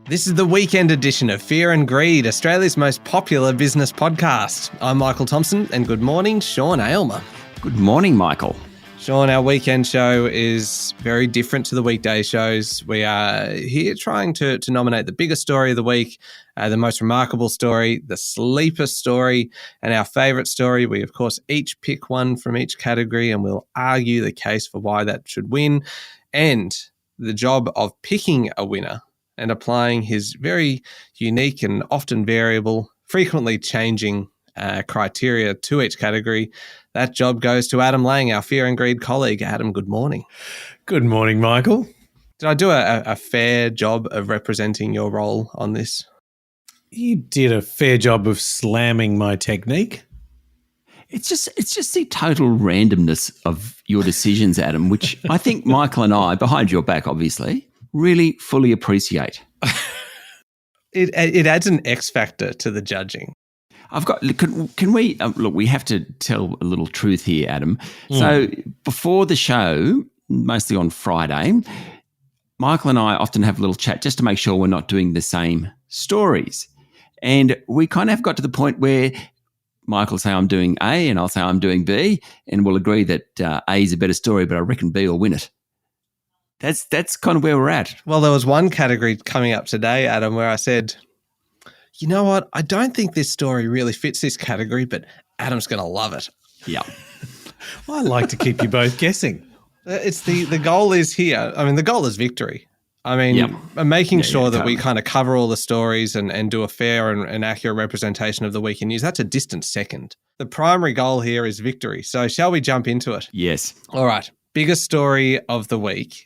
This is the weekend edition of Fear and Greed, Australia's most popular business podcast. I'm Michael Thompson, and good morning, Sean Aylmer. Good morning, Michael. Sean, our weekend show is very different to the weekday shows. We are here trying to nominate the biggest story of the week, the most remarkable story, the sleeper story, and our favourite story. We, of course, each pick one from each category, and we'll argue the case for why that should win. And the job of picking a winner and applying his very unique and often variable, frequently changing criteria to each category. That job goes to Adam Lang, our Fear and Greed colleague. Adam, good morning. Good morning, Michael. Did I do a fair job of representing your role on this? You did a fair job of slamming my technique. It's just the total randomness of your decisions, Adam, which I think Michael and I, behind your back, obviously, really fully appreciate. It adds an X factor to the judging. Can we look? We have to tell a little truth here, Adam. So before the show, mostly on Friday, Michael and I often have a little chat just to make sure we're not doing the same stories, and we kind of got to the point where Michael will say I'm doing A, and I'll say I'm doing B, and we'll agree that A is a better story, but I reckon B will win it. That's kind of where we're at. Well, there was one category coming up today, Adam, where I said, you know what? I don't think this story really fits this category, but Adam's going to love it. Yeah. I like to keep you both guessing. It's the goal is here. I mean, the goal is victory. I mean, making sure that we kind of cover all the stories and do a fair and accurate representation of the week in news. That's a distant second. The primary goal here is victory. So shall we jump into it? Yes. All right. Biggest story of the week.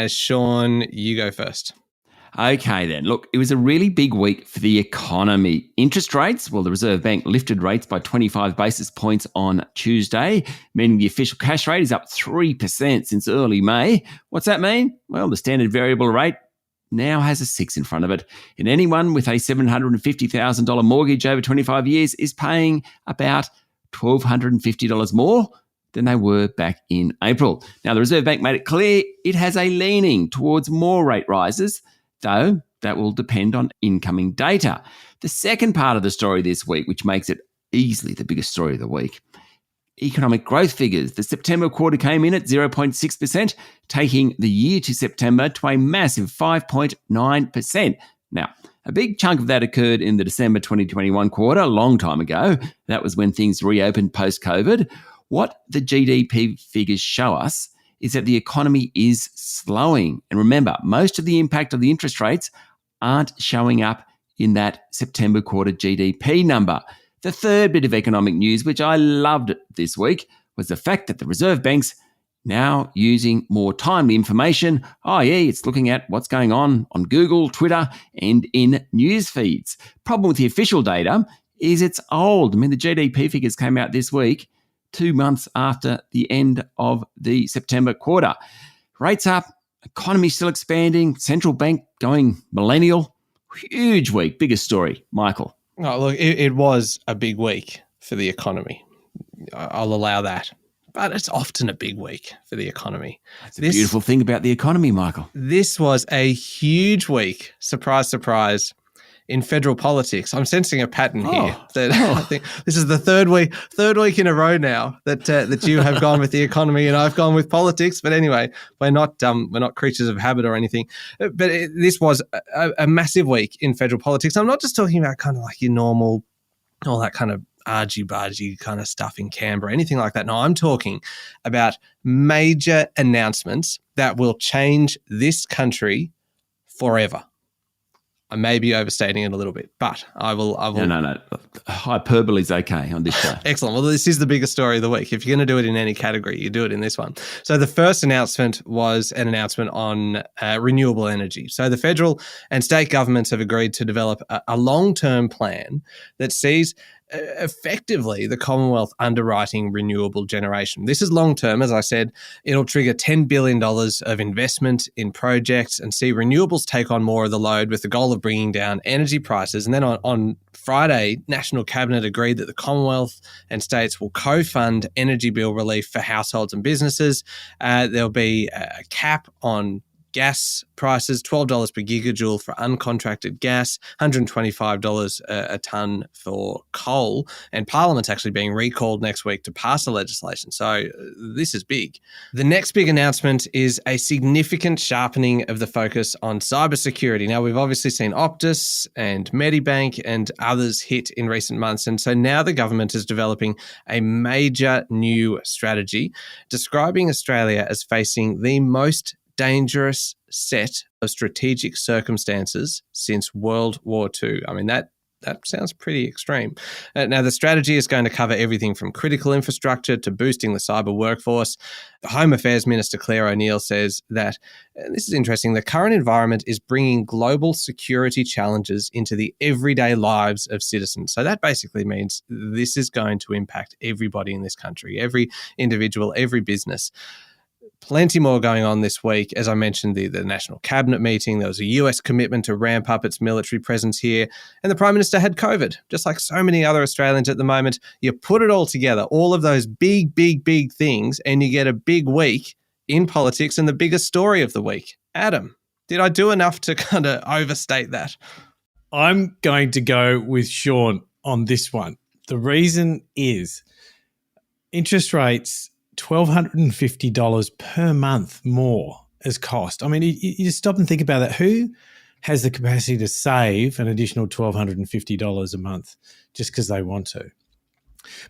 Sean, you go first. Okay then. Look, it was a really big week for the economy. Interest rates, well, the Reserve Bank lifted rates by 25 basis points on Tuesday, meaning the official cash rate is up 3% since early May. What's that mean? Well, the standard variable rate now has a 6 in front of it. And anyone with a $750,000 mortgage over 25 years is paying about $1,250 more than they were back in April. Now, the Reserve Bank made it clear it has a leaning towards more rate rises, though that will depend on incoming data. The second part of the story this week, which makes it easily the biggest story of the week, economic growth figures. The September quarter came in at 0.6%, taking the year to September to a massive 5.9%. Now, a big chunk of that occurred in the December 2021 quarter, a long time ago. That was when things reopened post-COVID. What the GDP figures show us is that the economy is slowing. And remember, most of the impact of the interest rates aren't showing up in that September quarter GDP number. The third bit of economic news, which I loved this week, was the fact that the Reserve Bank's now using more timely information, i.e. it's looking at what's going on Google, Twitter, and in news feeds. Problem with the official data is it's old. I mean, the GDP figures came out this week, 2 months after the end of the September quarter. Rates up, economy still expanding, central bank going millennial. Huge week, biggest story. Michael. Oh, look, it was a big week for the economy. I'll allow that. But it's often a big week for the economy. That's a beautiful thing about the economy, Michael. This was a huge week, surprise, surprise, in federal politics. I'm sensing a pattern here. I think this is the third week in a row now that you have gone with the economy and I've gone with politics. But anyway, we're not creatures of habit or anything. But this was a massive week in federal politics. I'm not just talking about kind of like your normal, all that kind of argy-bargy kind of stuff in Canberra, anything like that. No, I'm talking about major announcements that will change this country forever. I may be overstating it a little bit, but I will. No. Hyperbole is okay on this show. Excellent. Well, this is the biggest story of the week. If you're going to do it in any category, you do it in this one. So the first announcement was an announcement on renewable energy. So the federal and state governments have agreed to develop a long-term plan that sees effectively the Commonwealth underwriting renewable generation. This is long-term, as I said. It'll trigger $10 billion of investment in projects and see renewables take on more of the load with the goal of bringing down energy prices. And then on Friday, National Cabinet agreed that the Commonwealth and states will co-fund energy bill relief for households and businesses. There'll be a cap on gas prices, $12 per gigajoule for uncontracted gas, $125 a tonne for coal, and Parliament's actually being recalled next week to pass the legislation. So this is big. The next big announcement is a significant sharpening of the focus on cybersecurity. Now, we've obviously seen Optus and Medibank and others hit in recent months, and so now the government is developing a major new strategy describing Australia as facing the most dangerous set of strategic circumstances since World War II. I mean, that sounds pretty extreme. Now, the strategy is going to cover everything from critical infrastructure to boosting the cyber workforce. The Home Affairs Minister, Claire O'Neill, says that, and this is interesting, the current environment is bringing global security challenges into the everyday lives of citizens. So that basically means this is going to impact everybody in this country, every individual, every business. Plenty more going on this week. As I mentioned, the National Cabinet meeting, there was a US commitment to ramp up its military presence here, and the Prime Minister had COVID, just like so many other Australians at the moment. You put it all together, all of those big things, and you get a big week in politics and the biggest story of the week. Adam, did I do enough to kind of overstate that? I'm going to go with Sean on this one. The reason is interest rates, $1,250 per month more as cost. I mean, you just stop and think about that. Who has the capacity to save an additional $1,250 a month just because they want to?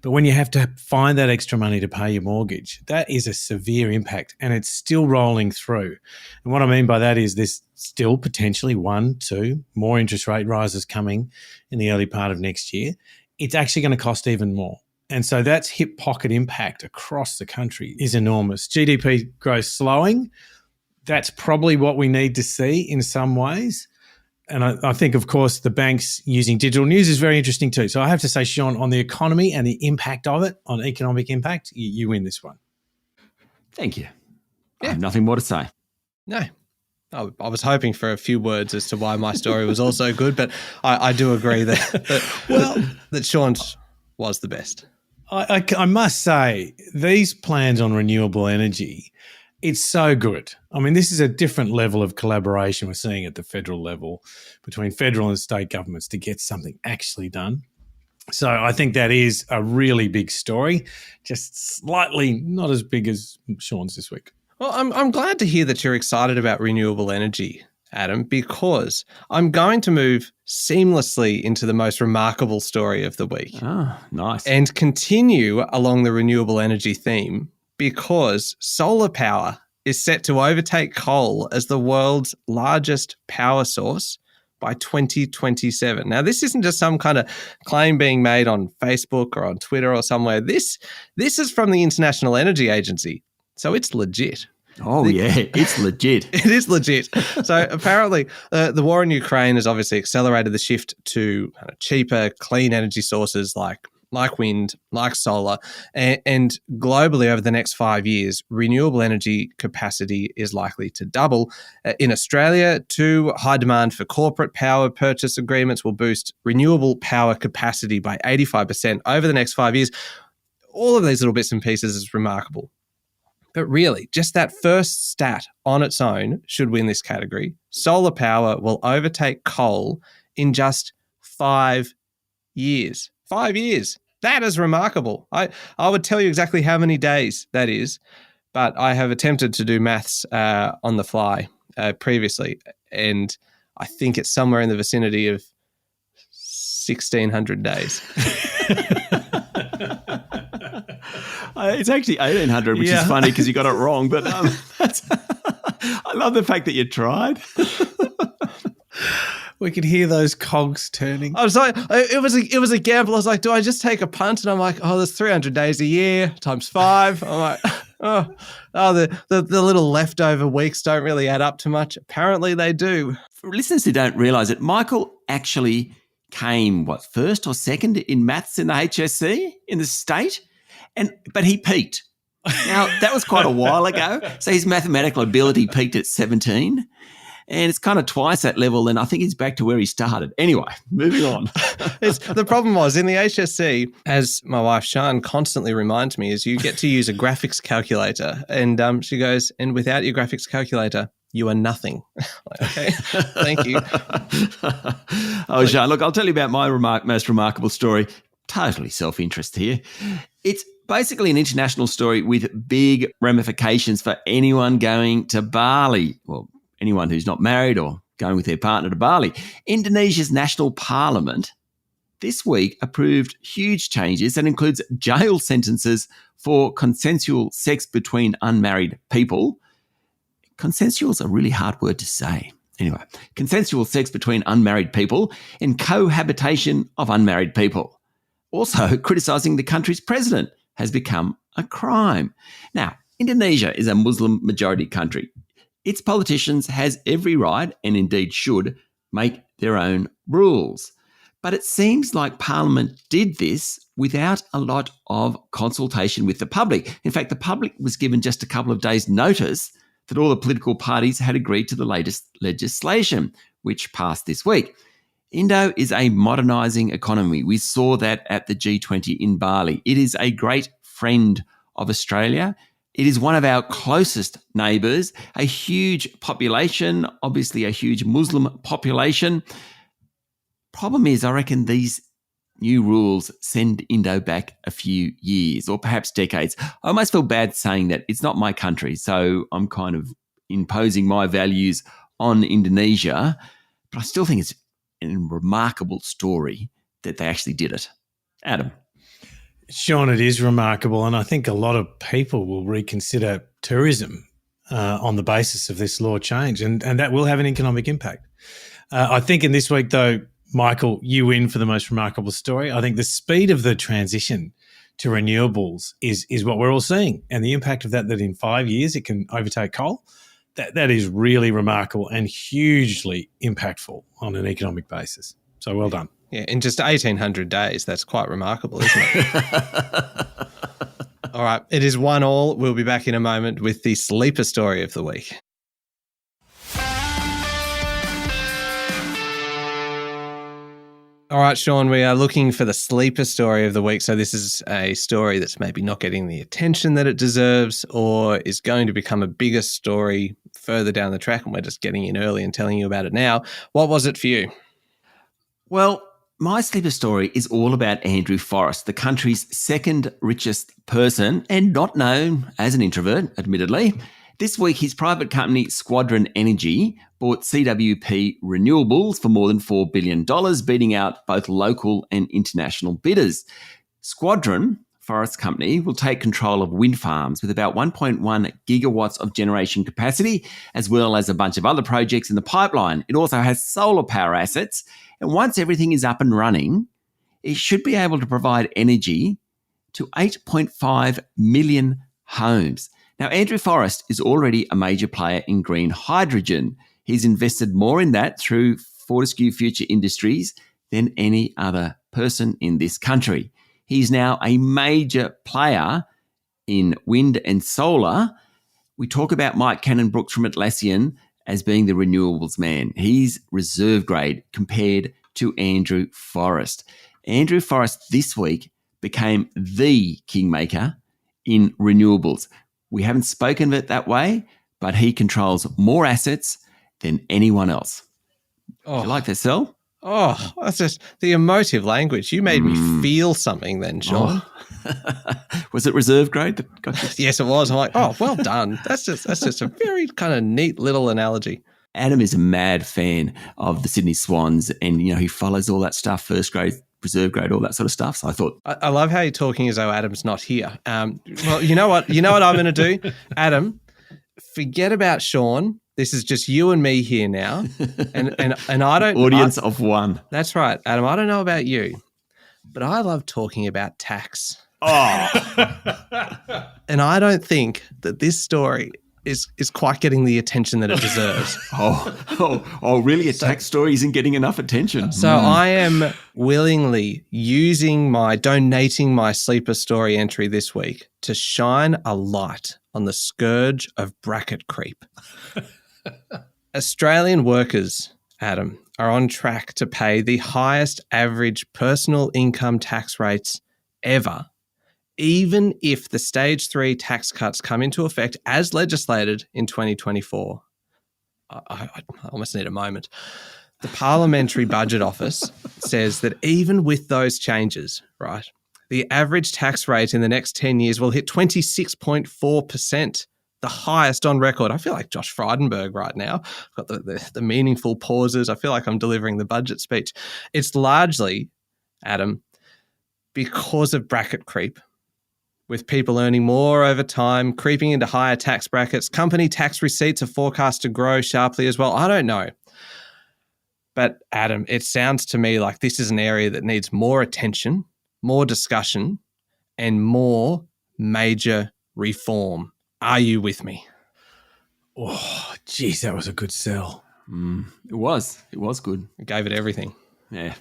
But when you have to find that extra money to pay your mortgage, that is a severe impact, and it's still rolling through. And what I mean by that is there's still potentially 1, 2 more interest rate rises coming in the early part of next year. It's actually going to cost even more. And so that's hip pocket impact across the country is enormous. GDP growth slowing, that's probably what we need to see in some ways. And I think, of course, the banks using digital news is very interesting too. So I have to say, Sean, on the economy and the impact of it, on economic impact, you win this one. Thank you. Yeah. I have nothing more to say. No. I was hoping for a few words as to why my story was also good, but I do agree that Sean's was the best. I must say, these plans on renewable energy, it's so good. I mean, this is a different level of collaboration we're seeing at the federal level between federal and state governments to get something actually done. So I think that is a really big story, just slightly not as big as Sean's this week. Well, I'm glad to hear that you're excited about renewable energy, Adam, because I'm going to move seamlessly into the most remarkable story of the week. Oh, nice. And continue along the renewable energy theme because solar power is set to overtake coal as the world's largest power source by 2027. Now, this isn't just some kind of claim being made on Facebook or on Twitter or somewhere. This is from the International Energy Agency, so it's legit. Oh, yeah, it's legit. It is legit. So apparently the war in Ukraine has obviously accelerated the shift to kind of cheaper, clean energy sources like wind, like solar. And globally over the next 5 years, renewable energy capacity is likely to double. In Australia, too, high demand for corporate power purchase agreements will boost renewable power capacity by 85% over the next 5 years. All of these little bits and pieces is remarkable. But really, just that first stat on its own should win this category. Solar power will overtake coal in just 5 years. 5 years. That is remarkable. I would tell you exactly how many days that is, but I have attempted to do maths on the fly previously, and I think it's somewhere in the vicinity of 1,600 days. It's actually 1,800, which is funny because you got it wrong. But I love the fact that you tried. We could hear those cogs turning. I was like, it was a gamble. I was like, do I just take a punt? And I'm like, oh, there's 300 days a year times 5. I'm like, the little leftover weeks don't really add up to much. Apparently they do. For listeners who don't realise it, Michael actually came, first or second in maths in the HSC in the state? But he peaked. Now, that was quite a while ago. So his mathematical ability peaked at 17. And it's kind of twice that level, and I think he's back to where he started. Anyway, moving on. The problem was in the HSC, as my wife Sian constantly reminds me, is you get to use a graphics calculator. And she goes, and without your graphics calculator, you are nothing. Okay, thank you. Oh, Sean, look, I'll tell you about my most remarkable story. Totally self-interest here. It's basically an international story with big ramifications for anyone going to Bali. Well, anyone who's not married or going with their partner to Bali. Indonesia's national parliament this week approved huge changes that includes jail sentences for consensual sex between unmarried people. Consensual is a really hard word to say. Anyway, consensual sex between unmarried people and cohabitation of unmarried people. Also, criticising the country's president has become a crime. Now, Indonesia is a Muslim majority country. Its politicians has every right, and indeed should, make their own rules. But it seems like Parliament did this without a lot of consultation with the public. In fact, the public was given just a couple of days' notice that all the political parties had agreed to the latest legislation, which passed this week. Indo is a modernising economy. We saw that at the G20 in Bali. It is a great friend of Australia. It is one of our closest neighbours, a huge population, obviously a huge Muslim population. Problem is, I reckon these new rules send Indo back a few years or perhaps decades. I almost feel bad saying that. It's not my country, so I'm kind of imposing my values on Indonesia, but I still think it's a remarkable story that they actually did it. Adam. Sean, it is remarkable, and I think a lot of people will reconsider tourism on the basis of this law change, and that will have an economic impact. I think in this week, though, Michael, you win for the most remarkable story. I think the speed of the transition to renewables is what we're all seeing, and the impact of that in 5 years it can overtake coal. That is really remarkable and hugely impactful on an economic basis. So well done. Yeah, in just 1,800 days, that's quite remarkable, isn't it? All right, it is 1-1. We'll be back in a moment with the sleeper story of the week. All right, Sean, we are looking for the sleeper story of the week. So this is a story that's maybe not getting the attention that it deserves or is going to become a bigger story further down the track, and we're just getting in early and telling you about it now. What was it for you? Well, my sleeper story is all about Andrew Forrest, the country's second richest person and not known as an introvert, admittedly. This week, his private company, Squadron Energy, bought CWP Renewables for more than $4 billion, beating out both local and international bidders. Squadron, Forrest's company, will take control of wind farms with about 1.1 gigawatts of generation capacity, as well as a bunch of other projects in the pipeline. It also has solar power assets, and once everything is up and running, it should be able to provide energy to 8.5 million homes. Now, Andrew Forrest is already a major player in green hydrogen. He's invested more in that through Fortescue Future Industries than any other person in this country. He's now a major player in wind and solar. We talk about Mike Cannon-Brookes from Atlassian as being the renewables man. He's reserve grade compared to Andrew Forrest. Andrew Forrest this week became the kingmaker in renewables. We haven't spoken of it that way, but he controls more assets than anyone else. Oh. Do you like that, Sel? Oh, that's just the emotive language. You made me feel something then, Sean. Oh. Was it reserve grade that got you? Yes, it was. I'm like, oh, well done. That's just a very kind of neat little analogy. Adam is a mad fan of the Sydney Swans, and he follows all that stuff, first grade, reserve grade, all that sort of stuff. So I thought, I love how you're talking as though Adam's not here. Well, you know what? You know what I'm going to do, Adam. Forget about Sean. This is just you and me here now, and I don't audience of one. That's right, Adam. I don't know about you, but I love talking about tax. Oh, and I don't think that this story is quite getting the attention that it deserves. Really? A tax story isn't getting enough attention. So I am willingly donating my sleeper story entry this week to shine a light on the scourge of bracket creep. Australian workers, Adam, are on track to pay the highest average personal income tax rates ever, even if the Stage 3 tax cuts come into effect as legislated in 2024. I almost need a moment. The Parliamentary Budget Office says that even with those changes, right, the average tax rate in the next 10 years will hit 26.4%, the highest on record. I feel like Josh Frydenberg right now. I've got the meaningful pauses. I feel like I'm delivering the budget speech. It's largely, Adam, because of bracket creep, with people earning more over time, creeping into higher tax brackets. Company tax receipts are forecast to grow sharply as well. I don't know. But Adam, it sounds to me like this is an area that needs more attention, more discussion, and more major reform. Are you with me? Oh, geez, that was a good sell. It was good. I gave it everything. Yeah.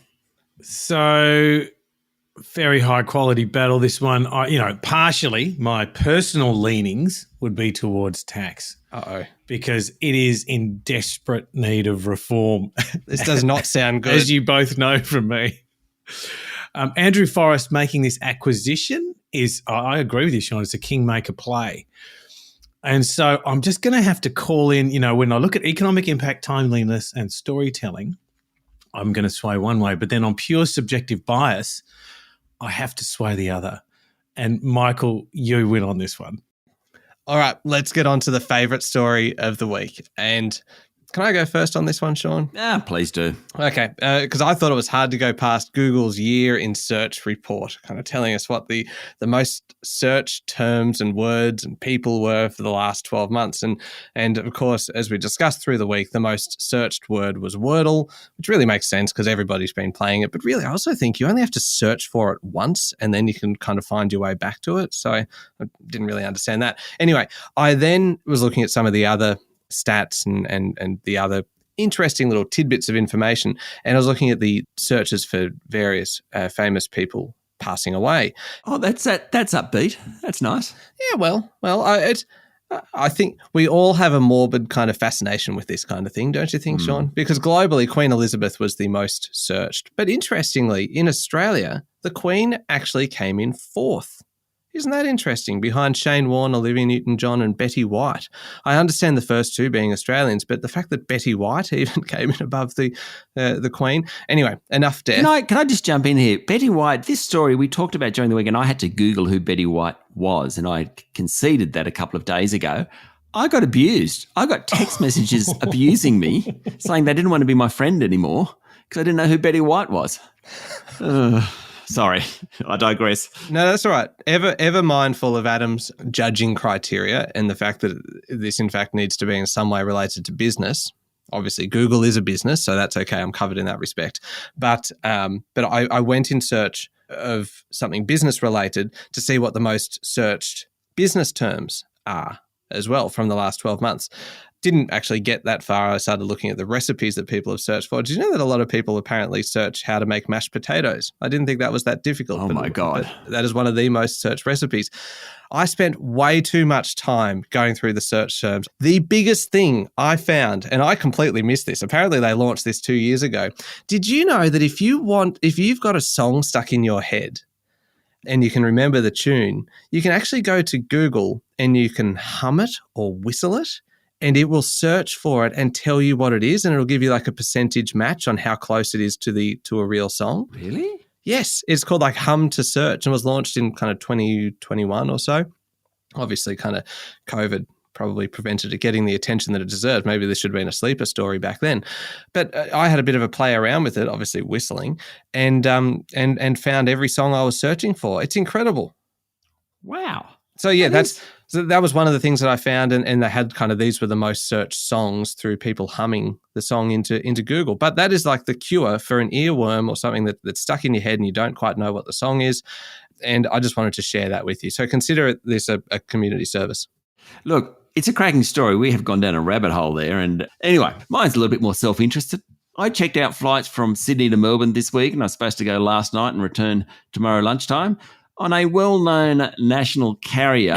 So very high quality battle, this one. Partially my personal leanings would be towards tax. Uh-oh. Because it is in desperate need of reform. This does not sound good. As you both know from me. Andrew Forrest making this acquisition is, I agree with you, Sean, it's a kingmaker play. And so I'm just going to have to call in, when I look at economic impact, timeliness and storytelling, I'm going to sway one way. But then on pure subjective bias, I have to sway the other. And Michael, you win on this one. All right, let's get on to the favourite story of the week. And can I go first on this one, Sean? Yeah, please do. Okay, because I thought it was hard to go past Google's year in search report, kind of telling us what the most searched terms and words and people were for the last 12 months. And of course, as we discussed through the week, the most searched word was Wordle, which really makes sense because everybody's been playing it. But really, I also think you only have to search for it once and then you can kind of find your way back to it. So I didn't really understand that. Anyway, I then was looking at some of the other stats and the other interesting little tidbits of information. And I was looking at the searches for various famous people passing away. Oh, that's upbeat. That's nice. Yeah, well, I think we all have a morbid kind of fascination with this kind of thing, don't you think, Sean? Because globally, Queen Elizabeth was the most searched. But interestingly, in Australia, the Queen actually came in fourth. Isn't that interesting? Behind Shane Warne, Olivia Newton-John and Betty White. I understand the first two being Australians, but the fact that Betty White even came in above the Queen. Anyway, enough death. Can I just jump in here? Betty White, this story we talked about during the week, and I had to Google who Betty White was, and I conceded that a couple of days ago. I got abused. I got text messages abusing me, saying they didn't want to be my friend anymore because I didn't know who Betty White was. Sorry, I digress. No, that's all right. Ever mindful of Adam's judging criteria and the fact that this, in fact, needs to be in some way related to business. Obviously, Google is a business, so that's okay. I'm covered in that respect. But I went in search of something business related to see what the most searched business terms are as well from the last 12 months. Didn't actually get that far. I started looking at the recipes that people have searched for. Did you know that a lot of people apparently search how to make mashed potatoes? I didn't think that was that difficult. Oh, my God. That is one of the most searched recipes. I spent way too much time going through the search terms. The biggest thing I found, and I completely missed this, apparently they launched this 2 years ago. Did you know that if you've got a song stuck in your head and you can remember the tune, you can actually go to Google and you can hum it or whistle it, and it will search for it and tell you what it is, and it'll give you like a percentage match on how close it is to a real song. Really? Yes. It's called like Hum to Search and was launched in kind of 2021 or so. Obviously kind of COVID probably prevented it getting the attention that it deserved. Maybe this should have been a sleeper story back then. But I had a bit of a play around with it, obviously whistling, and found every song I was searching for. It's incredible. Wow. So yeah, that was one of the things that I found, and they had kind of these were the most searched songs through people humming the song into Google. But that is like the cure for an earworm or something that's stuck in your head and you don't quite know what the song is. And I just wanted to share that with you. So consider this a community service. Look, it's a cracking story. We have gone down a rabbit hole there. And anyway, mine's a little bit more self-interested. I checked out flights from Sydney to Melbourne this week, and I was supposed to go last night and return tomorrow lunchtime. On a well-known national carrier,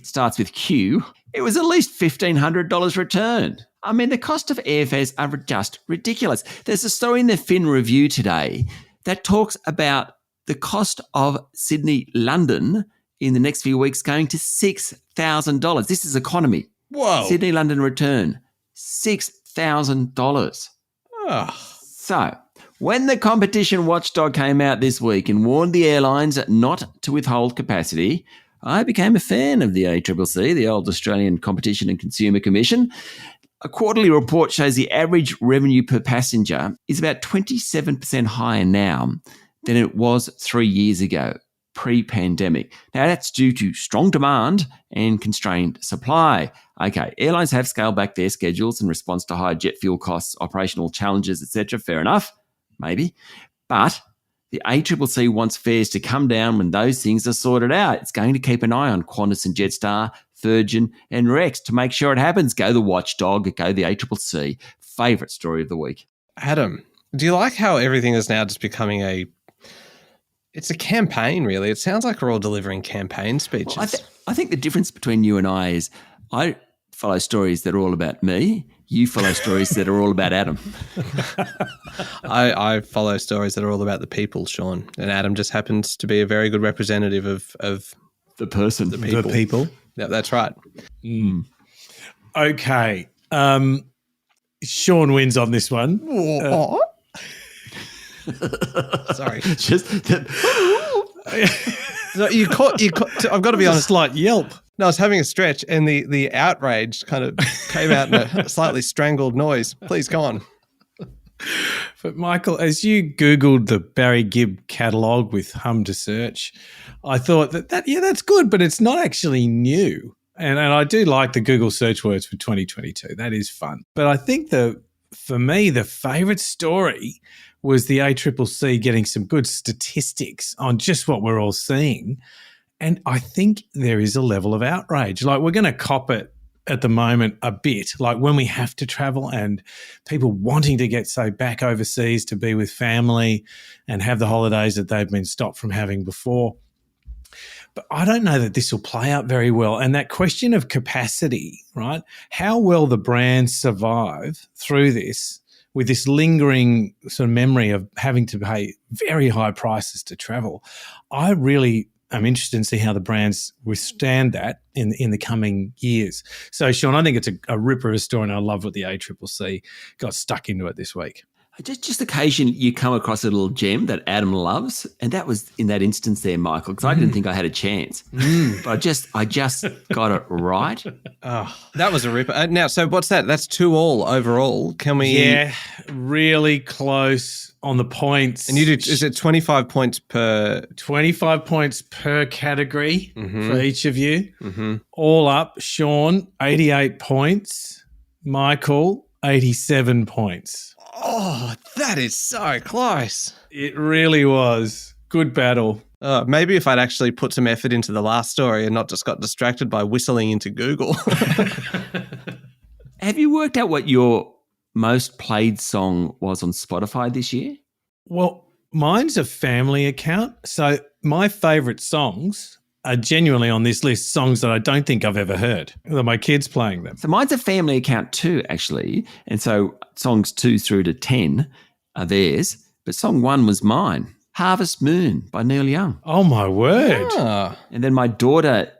starts with Q, it was at least $1,500 return. I mean, the cost of airfares are just ridiculous. There's a story in the Fin Review today that talks about the cost of Sydney-London in the next few weeks going to $6,000. This is economy. Whoa. Sydney-London return, $6,000. Oh, So, when the competition watchdog came out this week and warned the airlines not to withhold capacity, I became a fan of the ACCC, the old Australian Competition and Consumer Commission. A quarterly report shows the average revenue per passenger is about 27% higher now than it was 3 years ago, pre-pandemic. Now, that's due to strong demand and constrained supply. Okay, airlines have scaled back their schedules in response to higher jet fuel costs, operational challenges, etc. Fair enough, maybe. But the ACCC wants fares to come down when those things are sorted out. It's going to keep an eye on Qantas and Jetstar, Virgin and Rex to make sure it happens. Go the watchdog, go the ACCC. Favourite story of the week. Adam, do you like how everything is now just becoming it's a campaign, really? It sounds like we're all delivering campaign speeches. Well, I think the difference between you and I is I follow stories that are all about me. You follow stories that are all about Adam. I follow stories that are all about the people, Sean. And Adam just happens to be a very good representative of the person. the people. The people. Yeah, that's right. Okay. Sean wins on this one. Sorry. Just No, you caught. I've got to be A honest. slight yelp. No, I was having a stretch, and the outrage kind of came out in a slightly strangled noise. Please go on. But Michael, as you Googled the Barry Gibb catalogue with Hum to Search, I thought that's good, but it's not actually new. And I do like the Google search words for 2022. That is fun. But I think for me, the favourite story was the ACCC getting some good statistics on just what we're all seeing. And I think there is a level of outrage. Like, we're going to cop it at the moment a bit, like when we have to travel and people wanting to get, say, back overseas to be with family and have the holidays that they've been stopped from having before. But I don't know that this will play out very well. And that question of capacity, right? How will the brands survive through this with this lingering sort of memory of having to pay very high prices to travel? I really am interested in see how the brands withstand that in the coming years. So, Sean, I think it's a ripper of a story, and I love what the ACCC got stuck into it this week. Just occasion you come across a little gem that Adam loves, and that was in that instance there, Michael, because I didn't think I had a chance. But I just got it right. Oh, that was a ripper. Now, so what's that? That's 2-2 overall. Can we? Yeah, really close on the points. And you do? Is it 25 points per? 25 points per category for each of you. Mm-hmm. All up, Sean, 88 points. Michael, 87 points. Oh, that is so close. It really was. Good battle. Maybe if I'd actually put some effort into the last story and not just got distracted by whistling into Google. Have you worked out what your most played song was on Spotify this year? Well, mine's a family account. So my favourite songs are genuinely on this list, songs that I don't think I've ever heard. Are my kids playing them? So mine's a family account too, actually. And so songs 2 through to 10 are theirs. But song 1 was mine, Harvest Moon by Neil Young. Oh, my word. Ah. And then my daughter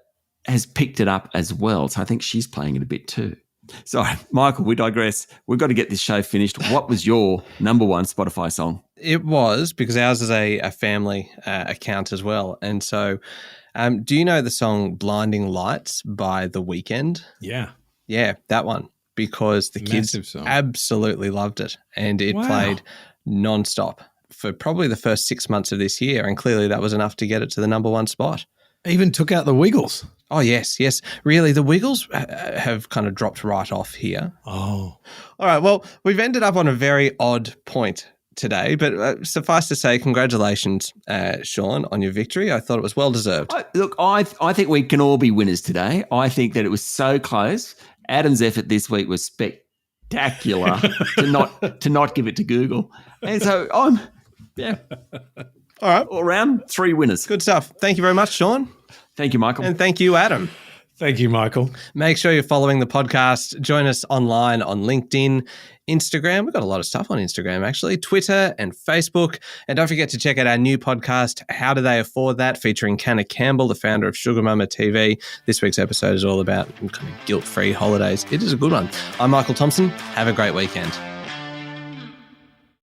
has picked it up as well. So I think she's playing it a bit too. Sorry, Michael, we digress. We've got to get this show finished. What was your number one Spotify song? It was, because ours is a family account as well. And so do you know the song Blinding Lights by The Weeknd? Yeah. Yeah, that one. Because the kids Massive song. absolutely loved it. And it played nonstop for probably the first 6 months of this year. And clearly that was enough to get it to the number one spot. Even took out the Wiggles. Oh, yes. Really, the Wiggles have kind of dropped right off here. Oh. All right, well, we've ended up on a very odd point today, but suffice to say, congratulations, Sean, on your victory. I thought it was well deserved. Look, I think we can all be winners today. I think that it was so close. Adam's effort this week was spectacular to not give it to Google. And so all right. All round, 3 winners. Good stuff. Thank you very much, Sean. Thank you, Michael. And thank you, Adam. Thank you, Michael. Make sure you're following the podcast. Join us online on LinkedIn, Instagram. We've got a lot of stuff on Instagram, actually, Twitter and Facebook. And don't forget to check out our new podcast, How Do They Afford That?, featuring Canna Campbell, the founder of Sugar Mama TV. This week's episode is all about kind of guilt-free holidays. It is a good one. I'm Michael Thompson. Have a great weekend.